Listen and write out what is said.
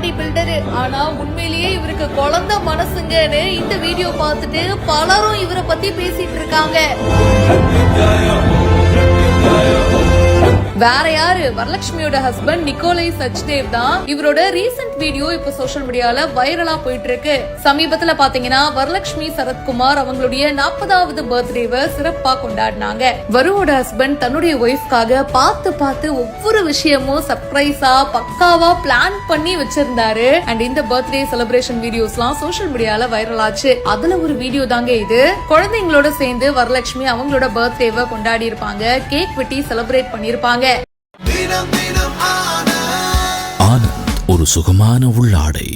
பாடி filter. ஆனா உண்மையிலேயே இவருக்கு குழந்தை மனசுங்கன்னு இந்த வீடியோ பார்த்துட்டு பலரும் இவரை பத்தி பேசிட்டு இருக்காங்க. வேற யாரு, வரலட்சுமியோட ஹஸ்பண்ட் நிக்கோலை சச்தேவ் தான். இவரோட ரீசெண்ட் வீடியோ இப்ப சோஷியல் மீடியால வைரலா போயிட்டு இருக்கு. சமீபத்துல பாத்தீங்கன்னா வரலட்சுமி சரத்குமார் அவங்களுடைய 40வது பர்த்டேவை சிறப்பா கொண்டாடினாங்க. வருவோட ஹஸ்பண்ட் தன்னுடைய ஒய்ஃப்காக பார்த்து ஒவ்வொரு விஷயமும் சர்ப்ரைஸா பக்காவா பிளான் பண்ணி வச்சிருந்தாரு. அண்ட் இந்த பர்த்டே செலிப்ரேஷன் வீடியோஸ்லாம் சோஷியல் மீடியால வைரல் ஆச்சு. அதுல ஒரு வீடியோ தாங்க இது. குழந்தைங்களோட சேர்ந்து வரலட்சுமி அவங்களோட பர்த்டேவை கொண்டாடி இருப்பாங்க. கேக் வெட்டி செலிப்ரேட் பண்ணிருப்பாங்க. ஆனந்த், ஒரு சுகமான உள்ளாடை.